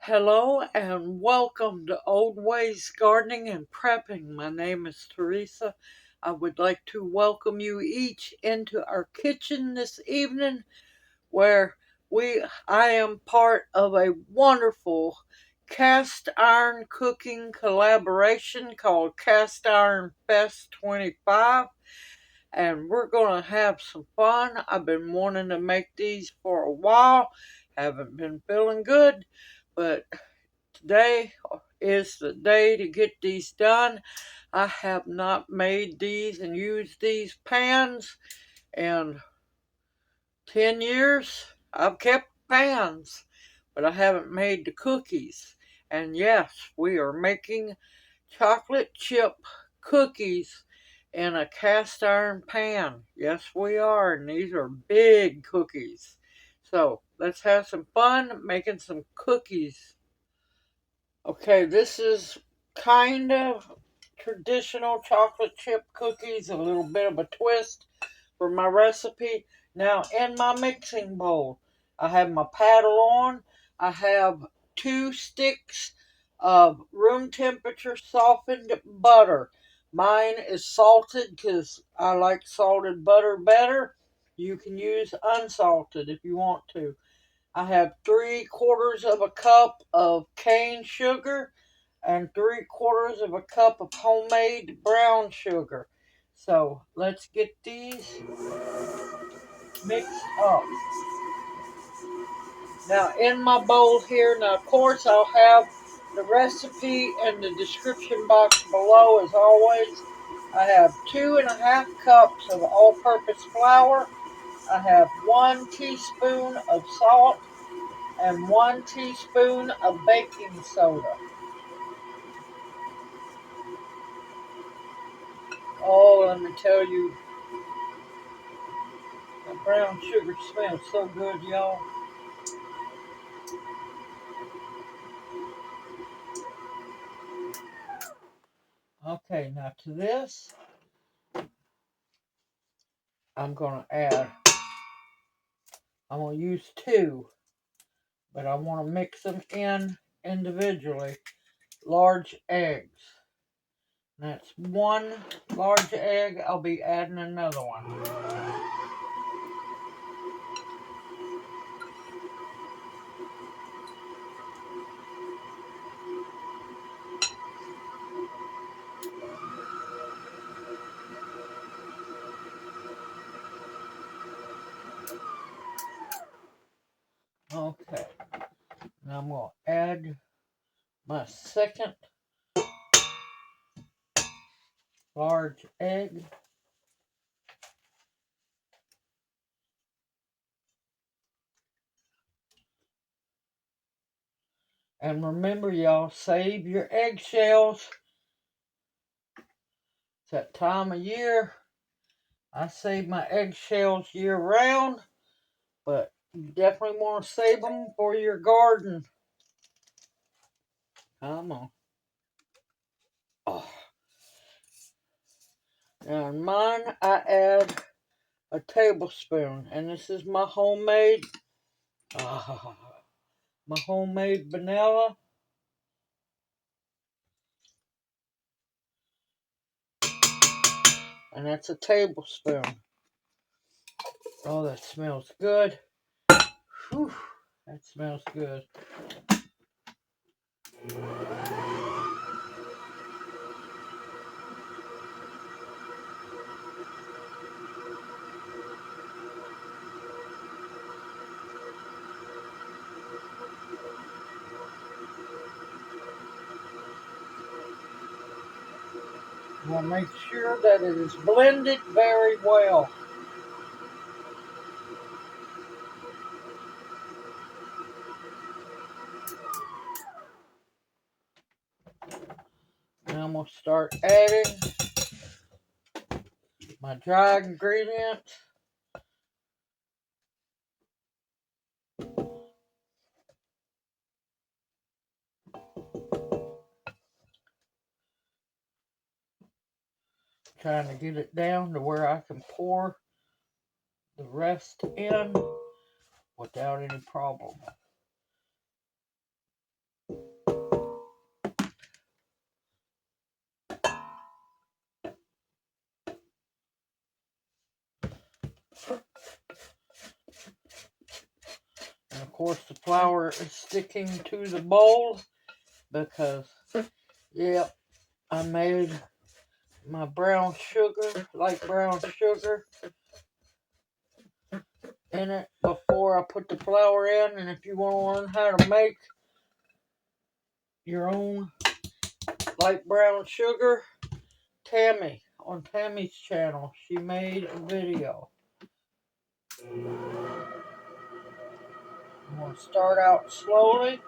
Hello and welcome to Old Ways Gardening and Prepping. My name is Teresa. I would like to welcome you each into our kitchen this evening where I am part of a wonderful cast iron cooking collaboration called Cast Iron Fest 25, and we're going to have some fun. I've been wanting to make these for a while. Haven't been feeling good, but today is the day to get these done. I have not made these and used these pans in 10 years. I've kept pans, but I haven't made the cookies. And yes, we are making chocolate chip cookies in a cast iron pan. Yes, we are, and these are big cookies. So let's have some fun making some cookies. Okay, this is kind of traditional chocolate chip cookies, a little bit of a twist for my recipe. Now, in my mixing bowl, I have my paddle on. I have 2 sticks of room temperature softened butter. Mine is salted because I like salted butter better. You can use unsalted if you want to. I have 3/4 of a cup of cane sugar and 3/4 of a cup of homemade brown sugar. So let's get these mixed up. Now in my bowl here, now of course I'll have the recipe in the description box below as always. I have 2.5 cups of all-purpose flour. I have 1 teaspoon of salt and 1 teaspoon of baking soda. Oh, let me tell you, the brown sugar smells so good, y'all. Okay, now to this, I'm going to add, I'm going to use 2, but I want to mix them in individually. Large eggs. That's 1 large egg. I'll be adding another one. Okay, now I'm going to add my second large egg. And remember, y'all, save your eggshells. It's that time of year. I save my eggshells year round, but you definitely want to save them for your garden. Come on. Oh. Now in mine, I add a tablespoon, and this is my homemade, my homemade vanilla. And that's a tablespoon. Oh, that smells good. Whew, that smells good. I'm going to make sure that it is blended very well. Now I'm going to start adding my dry ingredients. Trying to get it down to where I can pour the rest in without any problem. course, the flour is sticking to the bowl because, yep, I made my brown sugar, light brown sugar, in it before I put the flour in. And if you want to learn how to make your own light brown sugar, Tammy, on Tammy's channel, she made a video. I'm going to start out slowly.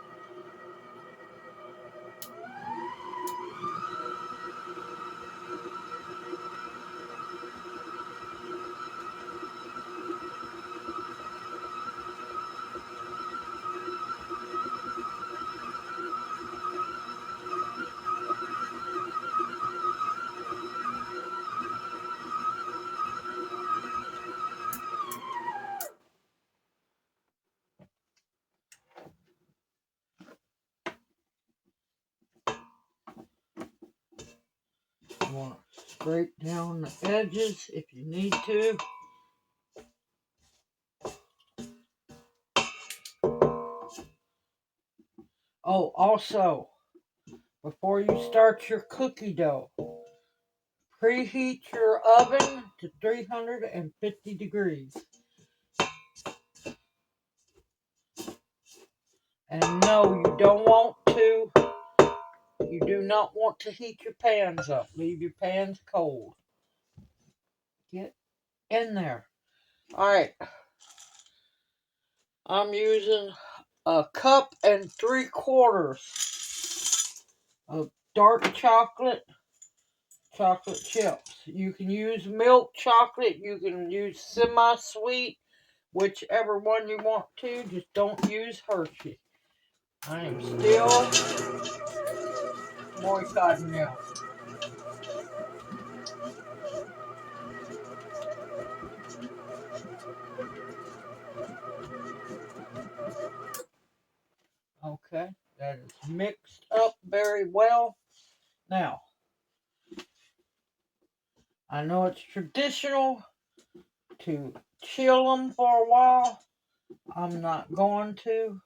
You want to scrape down the edges if you need to. Oh, also, before you start your cookie dough, preheat your oven to 350 degrees. And no, you do not want to heat your pans up. Leave your pans cold. Get in there. Alright, I'm using a cup and 3/4 of dark chocolate chips. You can use milk chocolate, you can use semi-sweet, whichever one you want to. Just don't use Hershey. I am still boycotting you. Okay, that is mixed up very well. Now, I know it's traditional to chill them for a while. I'm not going to.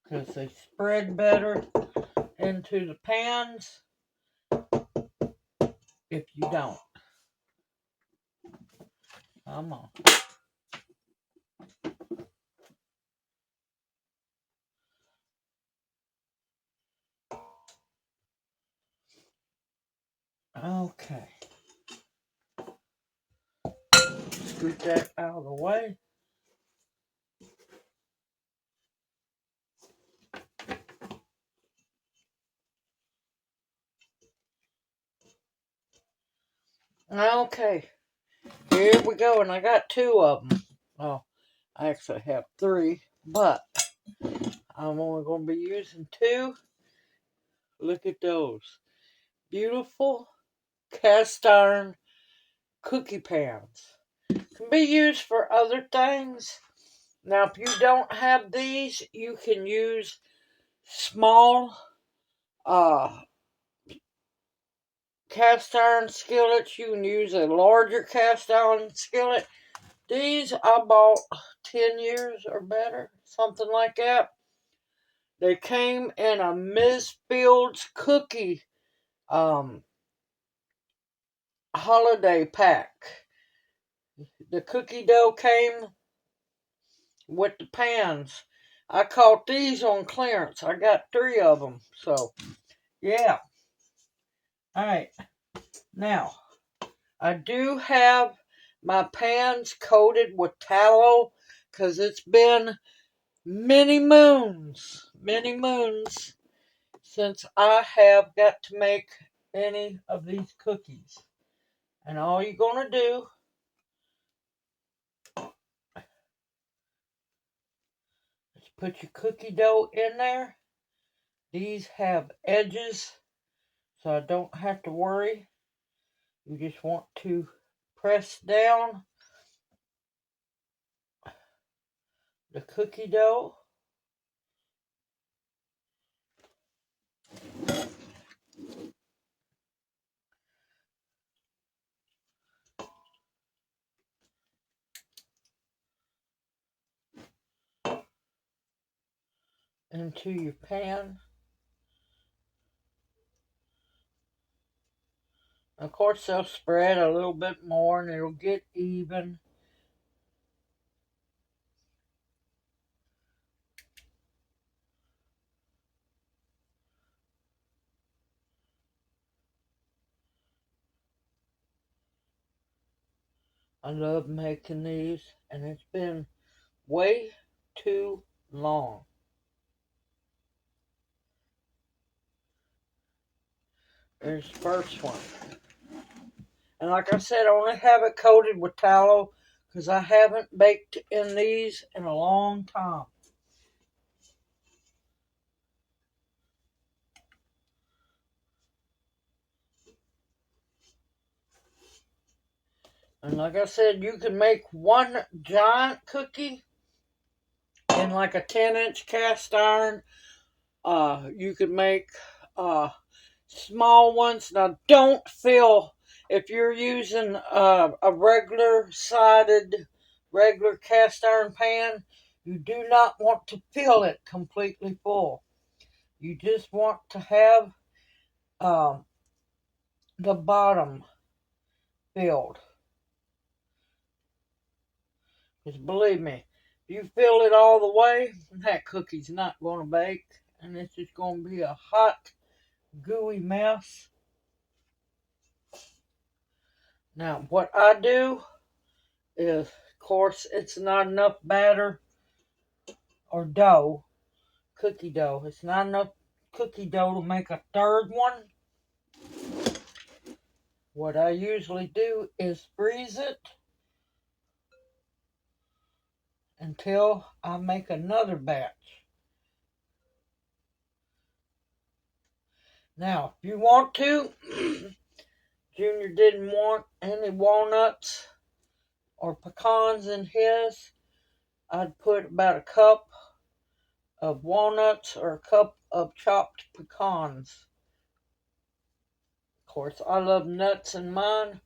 Because they spread better into the pans if you don't. Come on. Okay. Scoot that out of the way. Okay. Here we go. And I got 2 of them. Oh, I actually have 3. But I'm only going to be using 2. Look at those. Beautiful cast iron cookie pans. Can be used for other things. Now, if you don't have these, you can use small cast iron skillets. You can use a larger cast iron skillet. These I bought 10 years or better, something like that. They came in a Ms. Fields cookie holiday pack. The cookie dough came with the pans. I caught these on clearance. I got 3 of them. So, yeah. Alright. Now, I do have my pans coated with tallow because it's been many moons since I have got to make any of these cookies. And all you're going to do is put your cookie dough in there. These have edges, so I don't have to worry. You just want to press down the cookie dough. into your pan. Of course, they'll spread a little bit more and it'll get even. I love making these, and it's been way too long. There's the first one. And like I said, I only have it coated with tallow because I haven't baked in these in a long time. And like I said, you can make one giant cookie in like a 10-inch cast iron. You can make small ones. Now, don't fill, if you're using a regular cast iron pan, you do not want to fill it completely full. You just want to have the bottom filled. Because believe me, if you fill it all the way, that cookie's not going to bake. And it's just going to be a hot, gooey mess. Now, what I do is, of course, it's not enough batter or dough, cookie dough. It's not enough cookie dough to make a third one. What I usually do is freeze it until I make another batch. Now, if you want to, Junior didn't want any walnuts or pecans in his, I'd put about a cup of walnuts or a cup of chopped pecans. Of course, I love nuts in mine.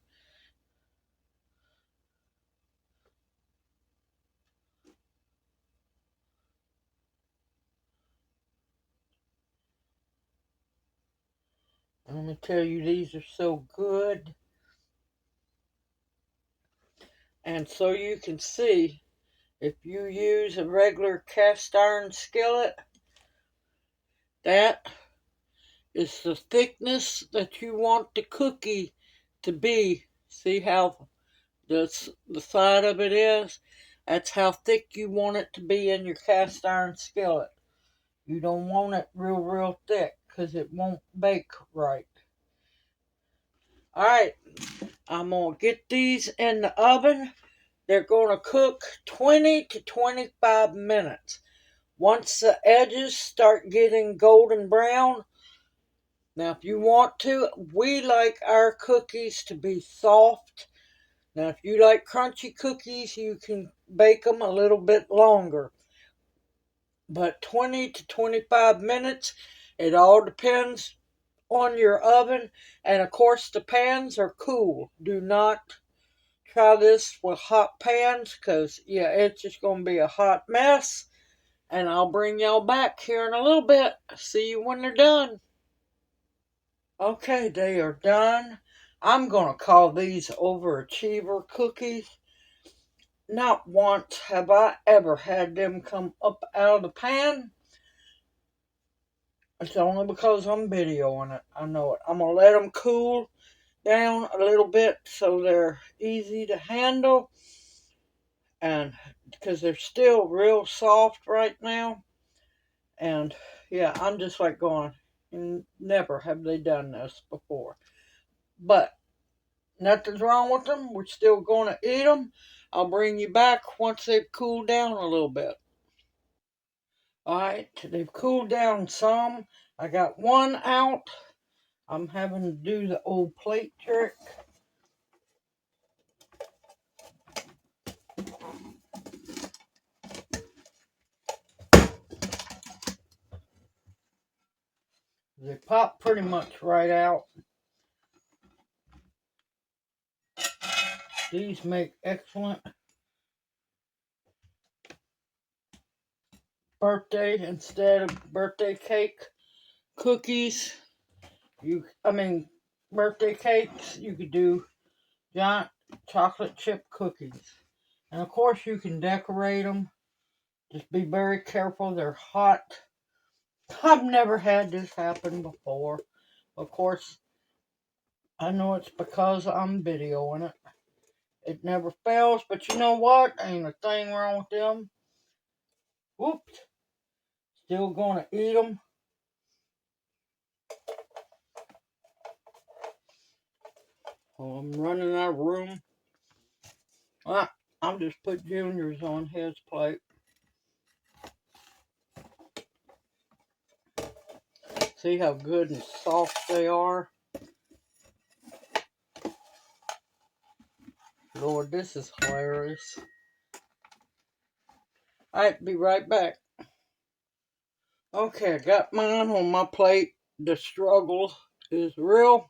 Let me tell you, these are so good. And so you can see, if you use a regular cast iron skillet, that is the thickness that you want the cookie to be. See how the side of it is? That's how thick you want it to be in your cast iron skillet. You don't want it real thick because it won't bake right. Alright, I'm going to get these in the oven. They're going to cook 20 to 25 minutes. Once the edges start getting golden brown, now if you want to, we like our cookies to be soft. Now if you like crunchy cookies, you can bake them a little bit longer. But 20 to 25 minutes, it all depends on your oven. And of course the pans are cool. Do not try this with hot pans because, yeah, it's just going to be a hot mess. And I'll bring y'all back here in a little bit. See you when they're done. Okay, they are done. I'm going to call these overachiever cookies. Not once have I ever had them come up out of the pan. It's only because I'm videoing it. I know it. I'm going to let them cool down a little bit so they're easy to handle. And because they're still real soft right now. And yeah, I'm just like going, never have they done this before. But nothing's wrong with them. We're still going to eat them. I'll bring you back once they've cooled down a little bit. Alright, they've cooled down some. I got one out. I'm having to do the old plate trick. They pop pretty much right out. These make excellent instead of birthday cake, cookies, birthday cakes, you could do giant chocolate chip cookies. And of course, you can decorate them. Just be very careful, they're hot. I've never had this happen before. Of course, I know it's because I'm videoing it. It never fails, but you know what? Ain't a thing wrong with them. Whoops. Still gonna eat them. Oh, I'm running out of room. I'll just put Junior's on his plate. See how good and soft they are? Lord, this is hilarious. Alright, be right back. Okay, I got mine on my plate. The struggle is real,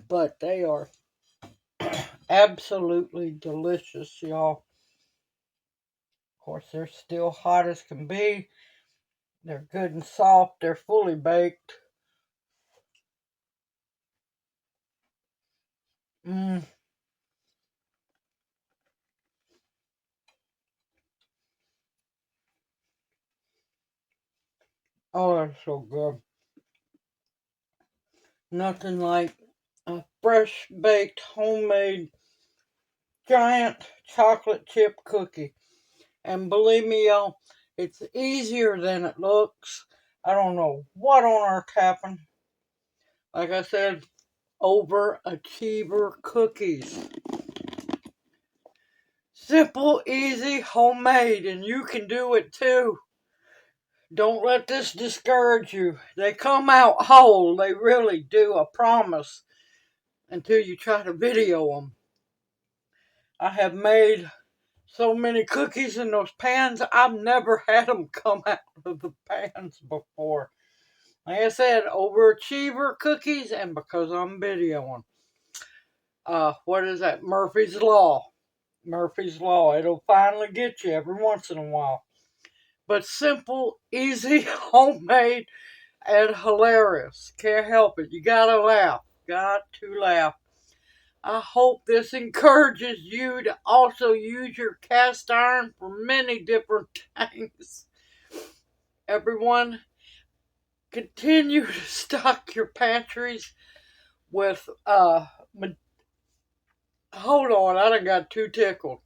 but they are absolutely delicious, y'all. Of course, they're still hot as can be. They're good and soft. They're fully baked. Mmm. Oh, they're so good. Nothing like a fresh baked, homemade, giant chocolate chip cookie. And believe me, y'all, it's easier than it looks. I don't know what on earth happened. Like I said, overachiever cookies. Simple, easy, homemade, and you can do it too. Don't let this discourage you. They come out whole, they really do, I promise, until you try to video them. I have made so many cookies in those pans, I've never had them come out of the pans before. Like I said, overachiever cookies, and because I'm videoing. What is that? Murphy's Law. Murphy's Law. It'll finally get you every once in a while. But simple, easy, homemade, and hilarious. Can't help it. You gotta laugh. Got to laugh. I hope this encourages you to also use your cast iron for many different things. Everyone, continue to stock your pantries with, hold on, I done got too tickled.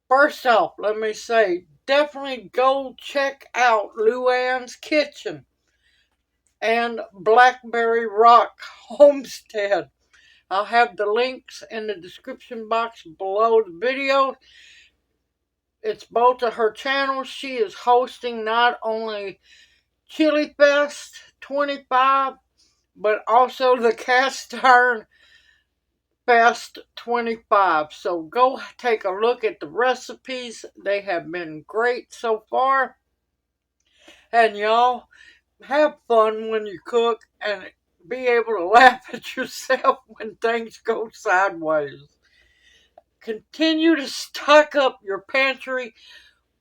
First off, let me say, definitely go check out Luann's Kitchen and Blackberry Rock Homestead. I'll have the links in the description box below the video. It's both of her channels. She is hosting not only Chili Fest 25, but also the Cast Iron Fest 25. So go take a look at the recipes. They have been great so far. And y'all, have fun when you cook and be able to laugh at yourself when things go sideways. Continue to stock up your pantry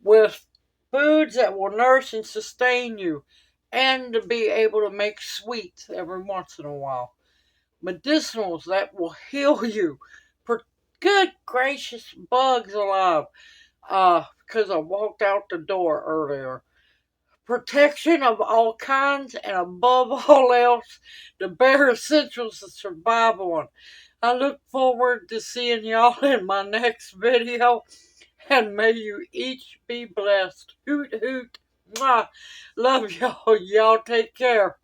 with foods that will nourish and sustain you, and to be able to make sweets every once in a while. Medicinals that will heal you. For good gracious bugs alive. Because I walked out the door earlier. Protection of all kinds, and above all else, the bare essentials to survive on. I look forward to seeing y'all in my next video, and may you each be blessed. Hoot hoot. Mwah. Love y'all. Y'all take care.